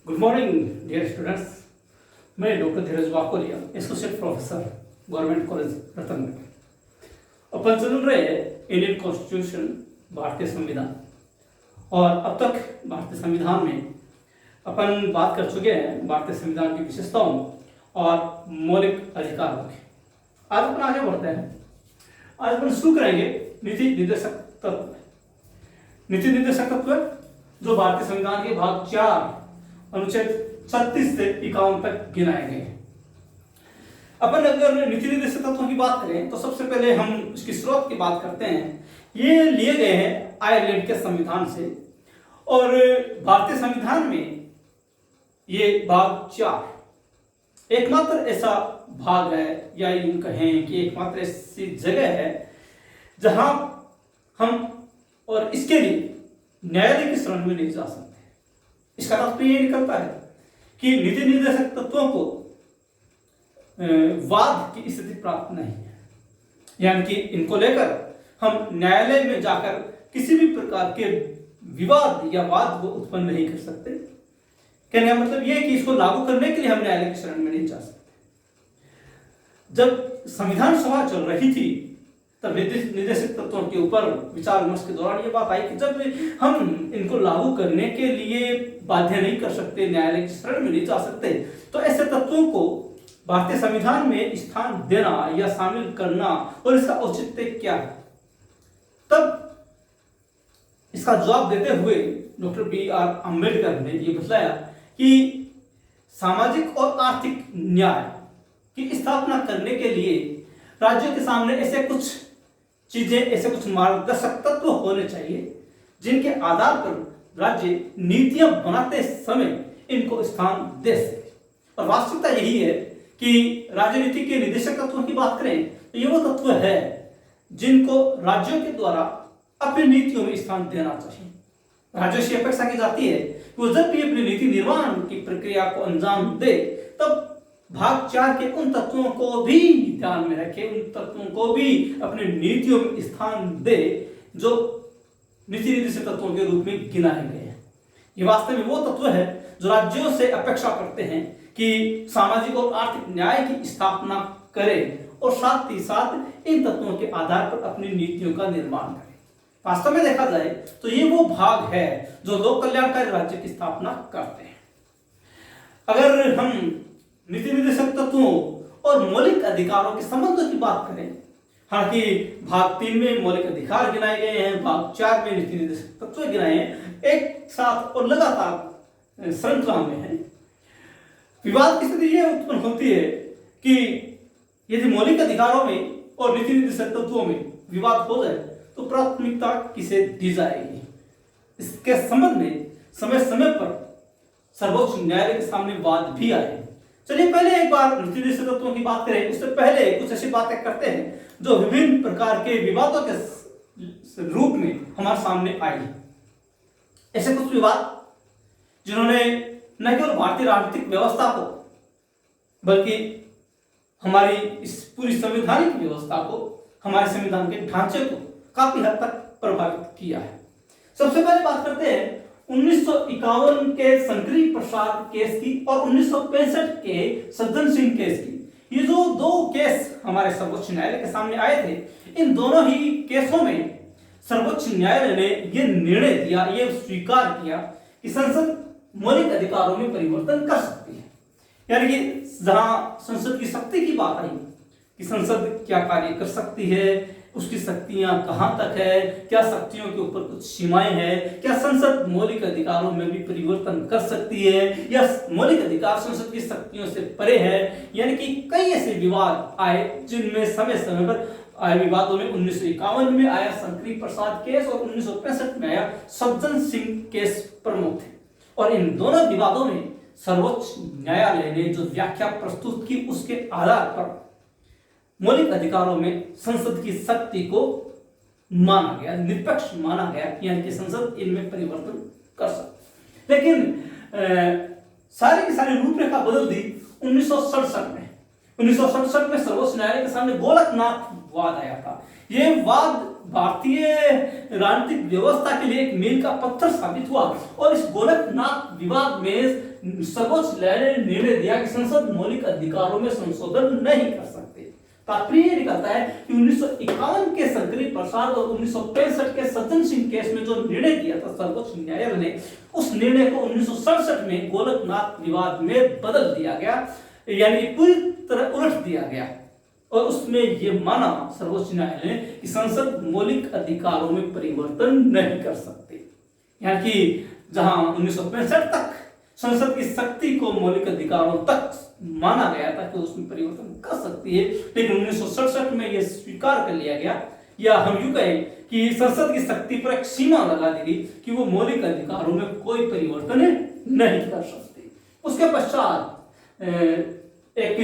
Good morning dear students. मैं doctor Dheeraj Vakoliya, associate professor, government college Ratangarh. अपन चल रहे इंडियन कॉन्स्टिट्यूशन, भारतीय संविधान, और अब तक भारतीय संविधान में अपन बात कर चुके हैं भारतीय संविधान की विशेषताओं और मौलिक अधिकारों की। आज अपन आगे बढ़ते हैं। आज अपन शुरू करेंगे नीति निर्देशक तत्व। नीति निर्देशक तत्व जो भारतीय संविधान के भाग 4 अनुच्छेद 36 से 51 तक गिनाए गए हैं। अपन अगर नीति निर्देशक तत्वों की बात करें तो सबसे पहले हम इसकी स्रोत की बात करते हैं। ये लिए गए हैं आयरलैंड के संविधान से, और भारतीय संविधान में ये भाग 4 एकमात्र ऐसा भाग है, या यूं कहें कि एकमात्र ऐसी जगह है जहां हम और इसके लिए न्यायालय की शरण में नहीं जा सकते। इसका तात्पर्य यह निकलता है कि नीति निर्देशक तत्वों को वाद की स्थिति प्राप्त नहीं है, यानी कि इनको लेकर हम न्यायालय में जाकर किसी भी प्रकार के विवाद या वाद को उत्पन्न नहीं कर सकते। कहने का मतलब यह है कि इसको लागू करने के लिए हम न्यायालय की शरण में नहीं जा सकते। जब संविधान सभा चल रही थी तब निर्देशक तत्वों के ऊपर विचार विमर्श के दौरान ये बात आई कि जब हम इनको लागू करने के लिए बाध्य नहीं कर सकते, न्यायालय की शरण में नहीं जा सकते, तो ऐसे तत्वों को भारतीय संविधान में स्थान देना या शामिल करना और इसका औचित्य क्या है। तब इसका जवाब देते हुए डॉक्टर बी.आर. अम्बेडकर ने यह बतलाया कि सामाजिक और आर्थिक न्याय की स्थापना करने के लिए राज्यों के सामने ऐसे कुछ चीजें, ऐसे कुछ मार्गदर्शक तत्व होने चाहिए जिनके आधार पर राज्य नीतियां बनाते समय इनको स्थान दे सके। और वास्तविकता यही है कि राजनीति के निर्देशक तत्वों की बात करें तो ये वो तत्व है जिनको राज्यों के द्वारा अपनी नीतियों में स्थान देना चाहिए। राज्यों से अपेक्षा की जाती है कि वो जब भी अपनी नीति निर्माण की प्रक्रिया को अंजाम दे तब भाग 4 के उन तत्वों को भी ध्यान में रखे, उन तत्वों को भी अपनी नीतियों में स्थान दे जो नीति निर्देशक तत्वों के रूप में गिनाए गए हैं। ये वास्तव में वो तत्व है जो राज्यों से अपेक्षा करते हैं कि सामाजिक और आर्थिक न्याय की स्थापना करें और साथ ही साथ इन तत्वों के आधार पर अपनी नीतियों का निर्माण करें। वास्तव में देखा जाए तो ये वो भाग है जो लोक कल्याणकारी राज्य की स्थापना करते हैं। अगर हम नीति निर्देशक तत्वों और मौलिक अधिकारों के संबंधों की बात करें, हालांकि भाग 3 में मौलिक अधिकार गिनाए गए हैं, भाग 4 में नीति निर्देशक तत्व गिनाए हैं, एक साथ और लगातार श्रृंखला में है। विवाद की स्थिति यह उत्पन्न होती है कि यदि मौलिक अधिकारों में और नीति निर्देशक तत्वों में विवाद हो जाए तो प्राथमिकता किसे दी जाएगी। इसके संबंध में समय समय पर सर्वोच्च न्यायालय के सामने वाद भी आए। चलिए पहले एक बार नीति निर्देशक तत्वों की बात करें, उससे पहले कुछ ऐसी बातें करते हैं जो विभिन्न प्रकार के विवादों के रूप में हमारे सामने आई। ऐसे कुछ विवाद जिन्होंने न केवल भारतीय राजनीतिक व्यवस्था को बल्कि हमारी इस पूरी संवैधानिक व्यवस्था को, हमारे संविधान के ढांचे को काफी हद तक प्रभावित किया है। सबसे पहले बात करते हैं 1951 के शंकरी प्रसाद केस की और 1965 के सज्जन सिंह केस की। ये जो दो केस हमारे सर्वोच्च न्यायालय के सामने आए थे, इन दोनों ही केसों में सर्वोच्च न्यायालय ने यह निर्णय दिया, यह स्वीकार किया कि संसद मौलिक अधिकारों में परिवर्तन कर सकती है। यानी कि जहां संसद की शक्ति की बात आई कि संसद क्या कार्य कर सकती है, उसकी शक्तियां कहां तक है, क्या शक्तियों के ऊपर कुछ सीमाएं हैं, क्या संसद मौलिक अधिकारों में भी परिवर्तन कर सकती है या मौलिक अधिकार संसद की शक्तियों से परे है। यानी कि कई ऐसे विवाद आए जिनमें समय समय पर आए विवादों में 1951 में आया शंकरी प्रसाद केस और 1965 में आया सज्जन सिंह केस प्रमुख थे। और इन दोनों विवादों में सर्वोच्च न्यायालय ने जो व्याख्या प्रस्तुत की उसके आधार पर मौलिक अधिकारों में संसद की शक्ति को माना गया, निष्पक्ष माना गया, यानी कि संसद इनमें परिवर्तन कर सकती। लेकिन सारी की सारी रूपरेखा बदल दी 1967 में। 1967 में सर्वोच्च न्यायालय के सामने गोलकनाथ वाद आया था। यह वाद भारतीय राजनीतिक व्यवस्था के लिए एक मील का पत्थर साबित हुआ। और इस गोरखनाथ विवाद में सर्वोच्च न्यायालय ने निर्णय दिया कि संसद मौलिक अधिकारों में संशोधन नहीं कर सकते। तात्पर्य निकलता है कि 1951 के शंकरी प्रसाद और 1965 के सज्जन सिंह केस में जो निर्णय दिया था सर्वोच्च न्यायालय ने, उस निर्णय को 1967 में गोरखनाथ विवाद में बदल दिया गया, यानी पूरी तरह उलट दिया गया। और उसमें यह माना सर्वोच्च न्यायालय ने कि संसद मौलिक अधिकारों में परिवर्तन नहीं कर सकते। यानी कि जहां 1965 तक संसद की शक्ति को मौलिक अधिकारों तक माना गया था कि उसमें परिवर्तन कर सकती है, लेकिन 1967 में यह स्वीकार कर लिया गया, या हम यूं कहें कि संसद की शक्ति पर एक सीमा लगा दी गई कि वो मौलिक अधिकारों में कोई परिवर्तन नहीं कर सकती। उसके पश्चात एक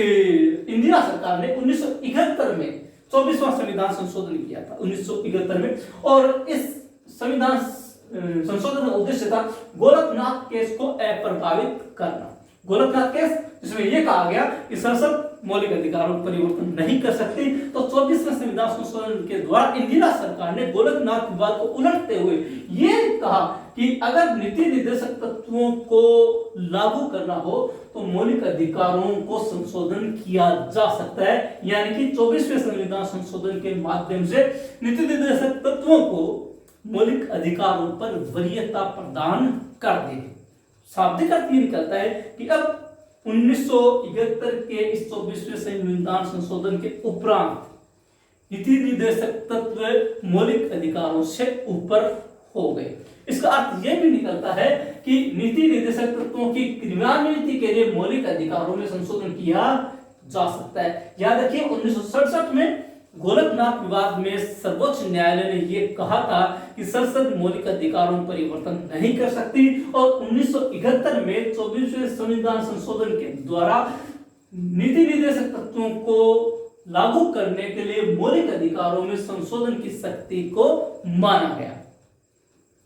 इंदिरा सरकार ने 1971 में 24वां संविधान संशोधन किया था 1971 में, और इस संविधान संशोधन का उद्देश्य था गोरखनाथ केस को अप्रभावित करना। गोरखनाथ केस जिसमें यह कहा गया कि संसद मौलिक अधिकारों में परिवर्तन नहीं कर सकती, तो 24वें संविधान संशोधन के द्वारा इंदिरा सरकार ने गोरखनाथ विवाद को उलटते हुए यह कहा कि अगर नीति निर्देशक तत्वों को लागू करना हो तो मौलिक अधिकारों को संशोधन किया जा सकता है। यानी कि 24वें संविधान संशोधन के माध्यम से नीति निर्देशक तत्वों को मौलिक अधिकारों पर वरीयता प्रदान कर दी। शाब्दिक अर्थ ये निकलता है कि अब 1971 के इस 24वें संविधान संशोधन के उपरांत नीति निर्देशक तत्व मौलिक अधिकारों से ऊपर हो गए। इसका अर्थ यह भी निकलता है कि नीति निर्देशक तत्वों की क्रियान्विति के लिए मौलिक अधिकारों में संशोधन किया जा सकता है। याद रखिए 1967 में गोरखनाथ विवाद में सर्वोच्च न्यायालय ने यह कहा था कि संसद मौलिक अधिकारों में परिवर्तन नहीं कर सकती, और 1971 में 24वें संविधान संशोधन के द्वारा नीति निर्देशक तत्वों को लागू करने के लिए मौलिक अधिकारों में संशोधन की शक्ति को माना गया।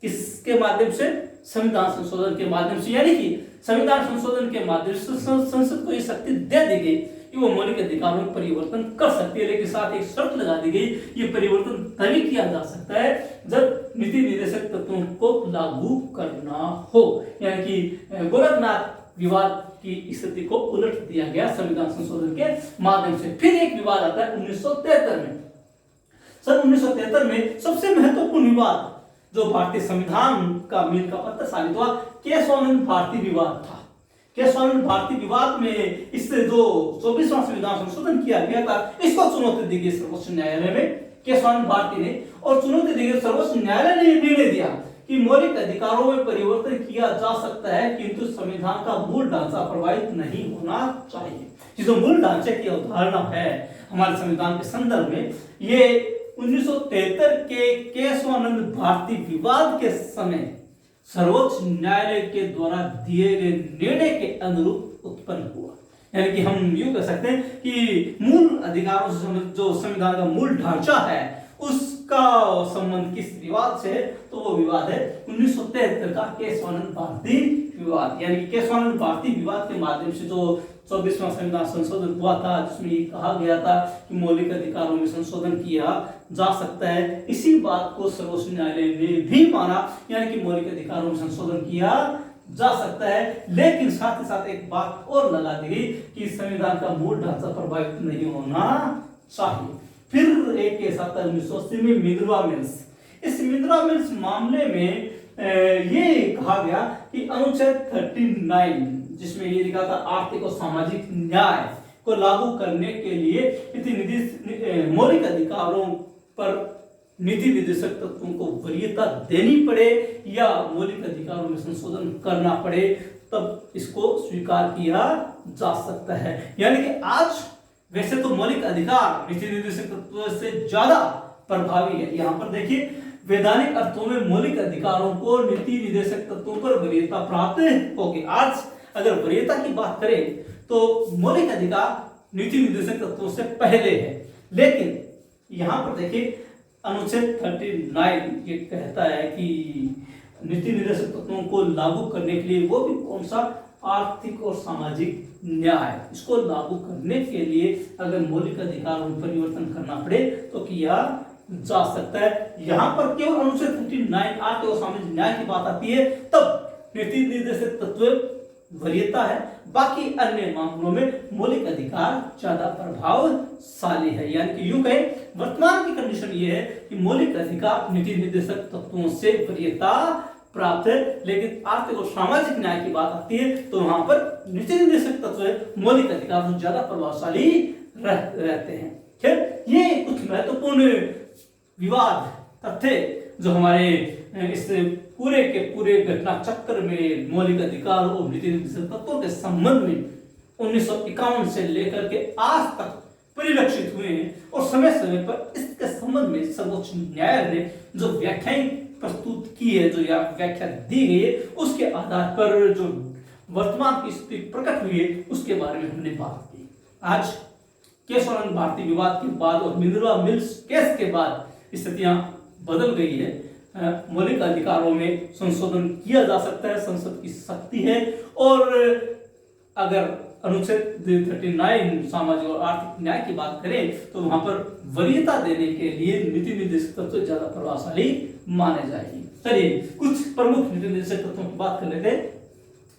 किसके माध्यम से? संविधान संशोधन के माध्यम से। यानी कि संविधान संशोधन के माध्यम से संसद को यह शक्ति दे दी गई कि वो मौलिक अधिकारों में परिवर्तन कर सकती है, लेकिन साथ एक शर्त लगा दी गई, ये परिवर्तन तभी किया जा सकता है जब नीति निर्देशक तत्वों को लागू करना हो। यानी कि गोरखनाथ विवाद की स्थिति को उलट दिया गया संविधान संशोधन के माध्यम से। फिर एक विवाद आता है 1973 में। सन 1973 में सबसे महत्वपूर्ण विवाद जो भारतीय संविधान का मील का पत्थर साबित हुआ, केशवानंद भारती विवाद था। केशवानंद भारती विवाद में इससे जो 24वां संविधान संशोधन किया गया था, इसको चुनौती दी गई सर्वोच्च न्यायालय में केशवानंद भारती ने, और चुनौती दी गई सर्वोच्च न्यायालय ने निर्णय दिया कि मौलिक अधिकारों में परिवर्तन किया जा सकता है, किंतु संविधान का मूल ढांचा प्रभावित नहीं होना चाहिए। जो मूल ढांचे की अवधारणा है हमारे संविधान के संदर्भ में, ये 1973 के केशवानंद भारती विवाद के समय सर्वोच्च न्यायालय के द्वारा दिए गए निर्णय के अनुरूप उत्पन्न हुआ। यानी कि हम यूं कह सकते हैं कि मूल अधिकारों से जो संविधान का मूल ढांचा है उसका संबंध किस विवाद से है, तो वो विवाद है 1973 का केशवानंद भारती विवाद। यानी कि केशवानंद भारती विवाद के माध्यम से जो 24वां संविधान संशोधन हुआ था, जिसमें ये कहा गया था कि मौलिक अधिकारों में संशोधन किया जा सकता है, इसी बात को सर्वोच्च न्यायालय ने भी माना। यानी कि मौलिक अधिकारों में संशोधन किया जा सकता है, लेकिन साथ ही साथ एक बात और लगा दी गई कि संविधान का मूल ढांचा प्रभावित नहीं होना चाहिए। फिर एक केस आता है 1980 में मिनर्वा मिल्स। इस मिनर्वा मिल्स मामले में ये कहा गया कि अनुच्छेद 39 जिसमें ये लिखा था आर्थिक और सामाजिक न्याय को लागू करने के लिए मौलिक अधिकारों पर नीति निर्देशक तत्वों को वरीयता देनी पड़े या मौलिक अधिकारों में संशोधन करना पड़े, तब इसको स्वीकार किया जा सकता है। यानी कि आज वैसे तो मौलिक अधिकार नीति निर्देशक तत्व से ज्यादा प्रभावी है। यहाँ पर देखिए वैधानिक अर्थों में मौलिक अधिकारों को नीति निर्देशक तत्वों पर वरीयता प्राप्त होगी। आज अगर वरीयता की बात करें तो मौलिक अधिकार नीति निर्देशक तत्वों से पहले है, लेकिन यहाँ पर देखिए अनुच्छेद 39 ये कहता है कि नीति निर्देशक तत्वों को लागू करने के लिए वो भी कौन सा आर्थिक और सामाजिक न्याय, इसको लागू करने के लिए अगर मौलिक अधिकारों में परिवर्तन करना पड़े तो किया जा सकता है। यहाँ पर केवल अनुच्छेद 39 आर्थिक और सामाजिक न्याय की बात आती है, तब नीति निर्देशक तत्व वरीयता है, बाकी अन्य मामलों में मौलिक अधिकार ज्यादा प्रभावशाली है। यानी कि यूं कहें, वर्तमान की कंडीशन ये है कि मौलिक अधिकार नीति निर्देशक तत्वों से वरीयता प्राप्त है, लेकिन आर्थिक और सामाजिक न्याय की बात आती है तो वहां पर नीति निर्देशक तत्व मौलिक अधिकार से ज्यादा प्रभावशाली रहते हैं। खैर, ये कुछ महत्वपूर्ण विवाद तथ्य जो हमारे इस पूरे के पूरे घटना चक्र में मौलिक अधिकार और नीति निर्देशक तत्वों के संबंध में 1951 से लेकर के आज तक परिलक्षित हुए हैं, और समय समय पर इसके संबंध में सर्वोच्च न्यायालय ने जो व्याख्याएं प्रस्तुत की है, जो व्याख्या दी गई है, उसके आधार पर जो वर्तमान की स्थिति प्रकट हुई है उसके बारे में हमने बात की। आज केशवानंद भारती विवाद के बाद और मिनर्वा मिल्स केस के बाद स्थितियां बदल गई है। मौलिक अधिकारों में संशोधन किया जा सकता है, संसद की शक्ति है, और अगर अनुच्छेद 39 सामाजिक और आर्थिक न्याय की बात करें तो वहां पर वरीयता देने के लिए नीति निर्देशक तत्व ज्यादा प्रभावशाली माने जाएगी। चलिए कुछ प्रमुख नीति निर्देशक तत्वों की बात कर लेते हैं।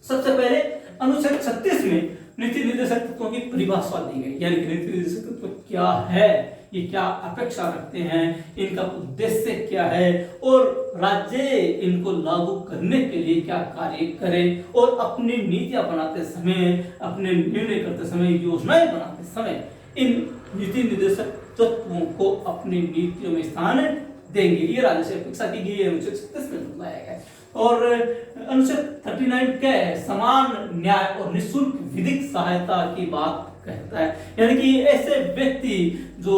सबसे पहले अनुच्छेद 36 में नीति निर्देशक तत्वों की परिभाषा दी गई, यानी नीति निर्देशक तत्व क्या है, ये क्या अपेक्षा रखते हैं, इनका उद्देश्य क्या है, और राज्य इनको लागू करने के लिए क्या कार्य करें, और अपनी नीतियां बनाते समय, अपने निर्णय करते समय, योजनाएं बनाते समय इन नीति निर्देशक तत्वों को अपनी नीतियों में स्थान देंगे। ये राज्य से अपेक्षा की गई है, अनुच्छेद 36 में बताया गया है। और अनुच्छेद 39 क्या है, समान न्याय और निःशुल्क विधिक सहायता की बात कहता है, यानी कि ऐसे व्यक्ति जो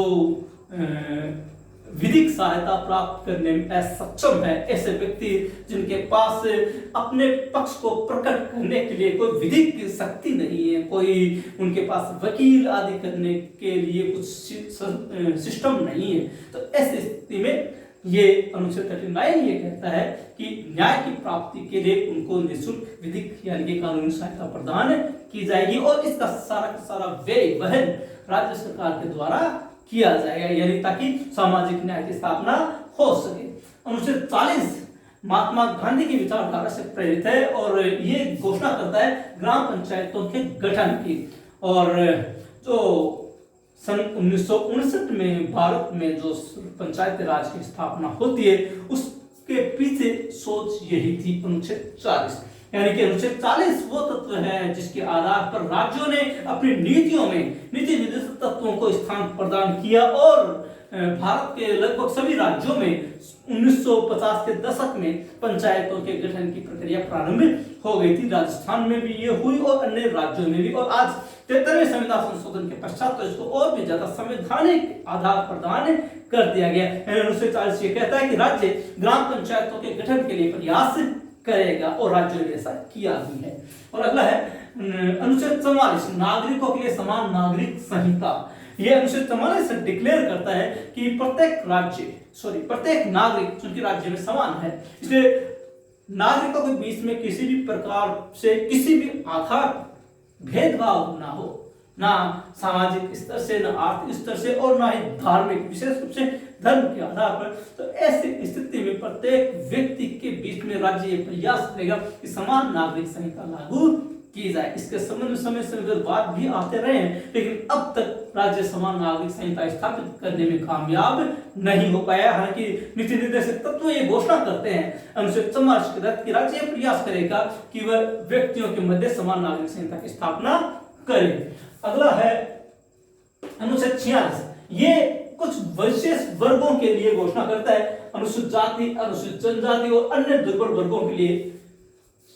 विधिक सहायता प्राप्त करने में असक्षम है, ऐसे व्यक्ति जिनके पास अपने पक्ष को प्रकट करने के लिए कोई विधिक शक्ति नहीं है, कोई उनके पास वकील आदि करने के लिए कुछ सिस्टम नहीं है, तो ऐसी स्थिति में ये अनुच्छेद 39 ये कहता है कि न्याय की प्राप्ति के लिए उनको निःशुल्क विधिक यानी कि कानूनी सहायता प्रदान की जाएगी, और इसका सारा व्यय वहन राज्य सरकार के द्वारा किया जाएगा, यानी ताकि सामाजिक न्याय की स्थापना हो सके। अनुच्छेद 40 महात्मा गांधी की विचारधारा से प्रेरित है और ये घोषणा करता है ग्राम पंचायतों के गठन की, और जो सन 1959 में भारत में जो पंचायत राज की स्थापना होती है उसके पीछे सोच यही थी अनुच्छेद 40, यानी कि अनुच्छेद 40 वो तत्व है जिसके आधार पर राज्यों ने अपनी नीतियों में नीति निर्देशक तत्वों को स्थान प्रदान किया, और भारत के लगभग सभी राज्यों में 1950 के दशक में पंचायतों के गठन की प्रक्रिया प्रारंभ हो गई थी। राजस्थान में भी ये हुई और अन्य राज्यों में भी, और आज 73वें संविधान संशोधन के पश्चात तो इसको और भी ज्यादा संवैधानिक आधार प्रदान कर दिया गया। अनुच्छेद 40 ये कहता है कि राज्य ग्राम पंचायतों के गठन के लिए प्रयास करेगा, और राज्यों ने ऐसा किया भी है। और अगला है अनुच्छेद 44 नागरिकों के लिए समान नागरिक संहिता। यह अनुच्छेद 44 से डिक्लेयर करता है कि प्रत्येक नागरिक चूंकि राज्य में समान है, इसलिए नागरिकों के बीच में किसी भी प्रकार से किसी भी आधार भेदभाव ना हो, ना सामाजिक स्तर से, ना आर्थिक स्तर से, और ना ही धार्मिक, विशेष रूप से धर्म के आधार पर। तो ऐसी स्थिति में प्रत्येक व्यक्ति के बीच में राज्य ये प्रयास करेगा कि समान नागरिक संहिता लागू की जाए। इसके संबंध में समय समय पर बात भी आते रहे हैं, लेकिन अब तक राज्य समान नागरिक संहिता स्थापित करने में कामयाब नहीं हो पाया। हालांकि नीति निर्देशक तत्व ये घोषणा करते हैं अनुच्छेद 44 के तहत कि राज्य प्रयास करेगा कि वह व्यक्तियों के मध्य समान नागरिक संहिता की स्थापना करे। अगला है अनुच्छेद 46, ये कुछ विशेष वर्गों के लिए घोषणा करता है, अनुसूचित जाति, अनुसूचित जनजाति और अन्य दुर्बल वर्गों के लिए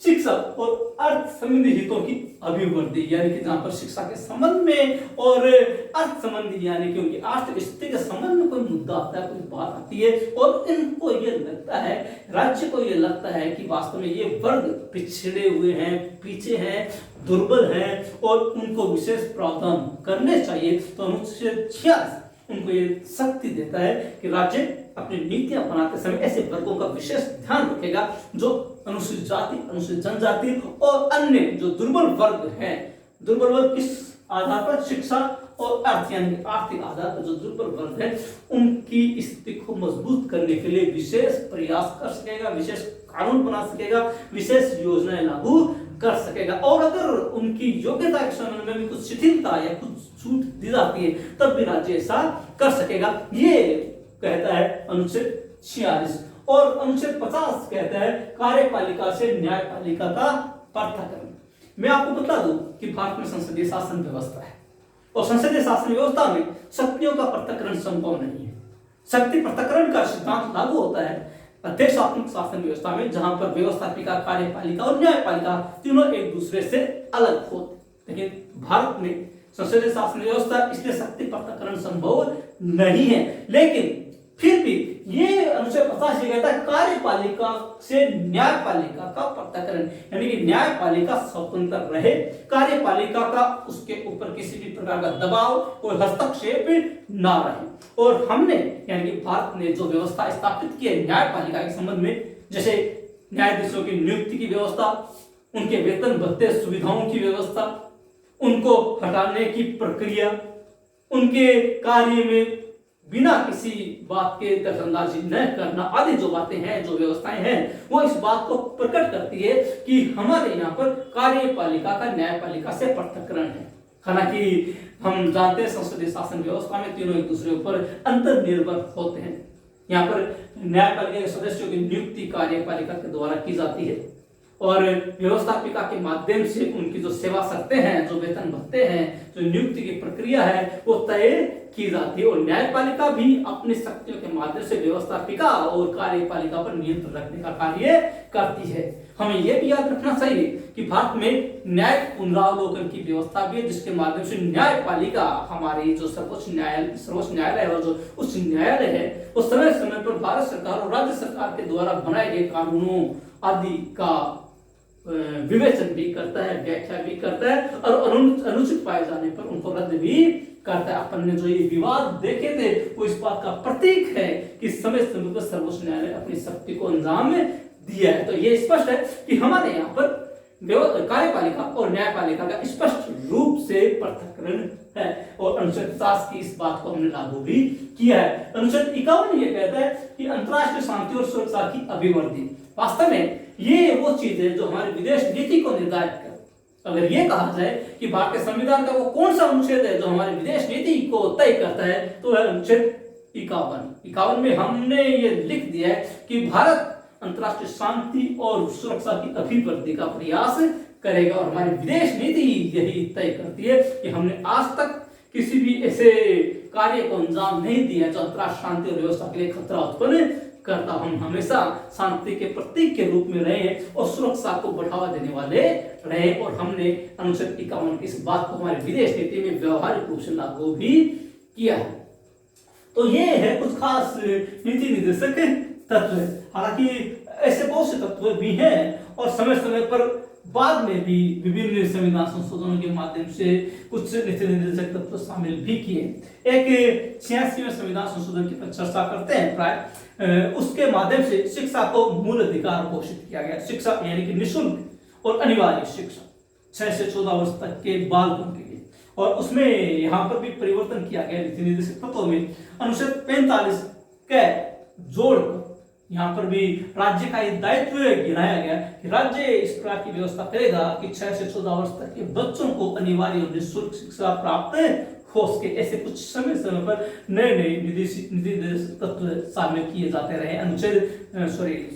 शिक्षा और अर्थ संबंधी हितों की अभिवृद्धि, यानी कि जहां पर शिक्षा के संबंध में और अर्थ संबंधी यानी कि उनकी आर्थिक स्थिति के संबंध में कोई मुद्दा आता है, कोई बात आती है, और इनको ये लगता है, राज्य को ये लगता है कि वास्तव में ये वर्ग पिछड़े हुए हैं, पीछे हैं, दुर्बल हैं, और उनको विशेष प्रावधान करने चाहिए, तो अनुच्छेद 46 उनको ये शक्ति देता है कि राज्य अपनी नीतियां बनाते समय ऐसे वर्गों का विशेष ध्यान रखेगा जो अनुसूचित जाति, अनुसूचित जनजाति और अन्य जो दुर्बल वर्ग हैं। दुर्बल वर्ग किस आधार पर? शिक्षा और अर्थ यानी आर्थिक आधार पर जो दुर्बल वर्ग है की स्थिति को मजबूत करने के लिए विशेष प्रयास कर सकेगा, विशेष कानून बना सकेगा, विशेष योजनाएं लागू कर सकेगा। और अगर उनकी योग्यता के संबंध में भी कुछ शिथिलता या कुछ छूट दी जाती है तब भी राज्य ऐसा कर सकेगा। ये कहता है अनुच्छेद 46। और अनुच्छेद 50 कहता है कार्यपालिका से न्यायपालिका का पृथक्करण। मैं आपको बता दूं कि भारत में संसदीय शासन व्यवस्था है और संसदीय शासन व्यवस्था में शक्तियों का पृथक्करण संभव नहीं है। शक्ति पृथक्करण का सिद्धांत लागू होता है अध्यक्षात्मक शासन व्यवस्था में, जहां पर व्यवस्थापिका, कार्यपालिका और न्यायपालिका तीनों एक दूसरे से अलग होते। लेकिन भारत में संसदीय शासन व्यवस्था, इसलिए शक्ति पृथक्करण संभव नहीं है। लेकिन फिर भी ये अनुच्छेद 50 ये कहता है कार्यपालिका से न्यायपालिका का पृथक्करण, यानी कि न्यायपालिका स्वतंत्र रहे, कार्यपालिका का उसके ऊपर किसी भी प्रकार का दबाव और हस्तक्षेप ना रहे। और हमने यानी कि भारत ने जो व्यवस्था स्थापित की है न्यायपालिका के संबंध में, जैसे न्यायाधीशों की नियुक्ति की व्यवस्था, उनके वेतन भत्ते सुविधाओं की व्यवस्था, उनको हटाने की प्रक्रिया, उनके कार्य में बिना किसी बात के दखलंदाजी न करना आदि जो बातें हैं, जो व्यवस्थाएं हैं, वो इस बात को प्रकट करती है कि हमारे यहाँ पर कार्यपालिका का न्यायपालिका से पृथक्करण है। हालांकि हम जानते हैं संसदीय शासन व्यवस्था में तीनों एक दूसरे ऊपर अंतर्निर्भर होते हैं। यहाँ पर न्यायपालिका के सदस्यों की नियुक्ति कार्यपालिका के द्वारा की जाती है और व्यवस्थापिका के माध्यम से उनकी जो सेवा शर्तें हैं, जो वेतन भत्ते हैं, जो नियुक्ति की प्रक्रिया है, वो तय की जाती है। और न्यायपालिका भी अपनी शक्तियों के माध्यम से व्यवस्थापिका और कार्यपालिका पर नियंत्रण रखने का कार्य करती है। हमें यह भी याद रखना चाहिए कि भारत में न्यायिक पुनरावलोकन की व्यवस्था भी है, जिसके माध्यम से न्यायपालिका, हमारी जो सर्वोच्च न्यायालय और जो उच्च न्यायालय है, वो समय समय पर भारत सरकार और राज्य सरकार के द्वारा बनाए गए कानूनों आदि का विवेचन भी करता है, व्याख्या भी करता है और अनुचित पाए जाने पर उनको रद्द भी करता है। अपन ने जो ये विवाद देखे थे वो इस बात का प्रतीक है कि समय समय पर सर्वोच्च न्यायालय अपनी शक्ति को अंजाम दिया है। तो ये स्पष्ट है कि हमारे यहाँ पर कार्यपालिका और न्यायपालिका का स्पष्ट रूप से पृथक्करण है और अनुच्छेद 50 की इस बात को हमने लागू भी किया है। अनुच्छेद 51 ये कहता है कि अंतर्राष्ट्रीय शांति और सुरक्षा की अभिवृद्धि। वास्तव में ये वो चीज है जो हमारी विदेश नीति को निर्धारित कर। अगर ये कहा जाए कि भारतीय संविधान का वो कौन सा अनुच्छेद है जो हमारी विदेश नीति को तय करता है, तो है अनुच्छेद 51 में हमने ये लिख दिया है कि भारत अंतर्राष्ट्रीय शांति और सुरक्षा की अभिवृद्धि का प्रयास करेगा। और हमारी विदेश नीति यही तय करती है कि हमने आज तक किसी भी ऐसे कार्य को अंजाम नहीं दिया जो अंतर्राष्ट्रीय शांति और व्यवस्था के लिए खतरा उत्पन्न करता। हम हमेशा शांति के प्रतीक के रूप में रहे और सुरक्षा को बढ़ावा देने वाले रहे और हमने अनुच्छेद 51 की इस बात को हमारी विदेश नीति में व्यवहारिक रूप से लागू भी किया है। तो ये है कुछ खास नीति निर्देशक तत्व। हालांकि ऐसे बहुत से तत्व भी हैं और समय समय पर बाद में भी विभिन्न संविधान संशोधनों के माध्यम से कुछ नीति निर्देशक तत्व शामिल भी किए। एक 86वें संविधान संशोधन की चर्चा करते हैं प्राय, उसके माध्यम से शिक्षा को मूल अधिकार घोषित किया गया। शिक्षा यानी कि निःशुल्क और अनिवार्य शिक्षा 6 से 14 वर्ष तक के बालकों के लिए, और उसमें यहाँ पर भी परिवर्तन किया गया नीति निर्देशक तत्वों में। अनुच्छेद 45 के जोड़कर यहाँ पर भी राज्य का ये दायित्व गिराया गया कि राज्य इस प्रकार की व्यवस्था करेगा कि 6 से 14 वर्ष तक के बच्चों को अनिवार्य और निःशुल्क शिक्षा प्राप्त हो सके। ऐसे कुछ समय समय पर नए नए नीति तत्व शामिल किए जाते रहे।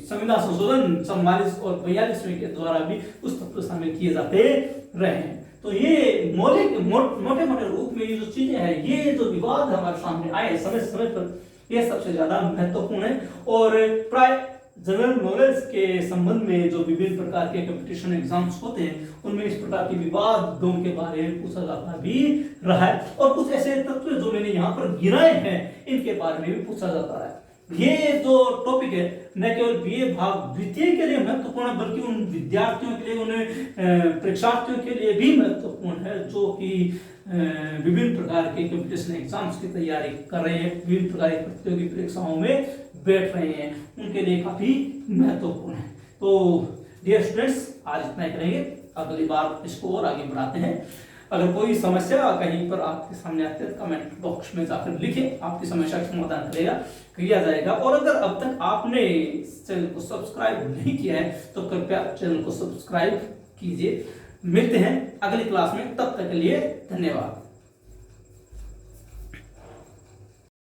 संविधान संशोधन 44 और 42 के द्वारा भी उस तत्व शामिल किए जाते रहे। तो ये मौलिक मोटे मोटे रूप में ये जो चीजें हैं, ये जो विवाद हमारे सामने आए समय समय पर, ये सबसे ज्यादा महत्वपूर्ण है। और प्राय जनरल नॉलेज के संबंध में जो विभिन्न प्रकार के कंपटीशन एग्जाम्स होते हैं उनमें इस प्रकार के विवादों के बारे में पूछा जाता भी रहा है और कुछ ऐसे तत्व जो मैंने यहाँ पर गिनाए हैं इनके बारे में भी पूछा जाता है। ये जो टॉपिक है न केवल बीए भाग द्वितीय के लिए महत्वपूर्ण है बल्कि उन विद्यार्थियों के लिए, उन परीक्षार्थियों के लिए भी महत्वपूर्ण है जो कि विभिन्न प्रकार के कंपटीशन एग्जाम्स की तैयारी कर रहे हैं, विभिन्न प्रकार की प्रतियोगी परीक्षाओं में बैठ रहे हैं, उनके लिए काफी महत्वपूर्ण है। तो डियर स्टूडेंट्स, आज इतना ही करेंगे, अगली बार इसको और आगे बढ़ाते हैं। अगर कोई समस्या कहीं पर आपके सामने आती है तो कमेंट बॉक्स में जाकर लिखें, आपकी समस्या का समाधान किया जाएगा। और अगर अब तक आपने इस चैनल को सब्सक्राइब नहीं किया है तो कृपया चैनल को सब्सक्राइब कीजिए। मिलते हैं अगली क्लास में, तब तक के लिए धन्यवाद।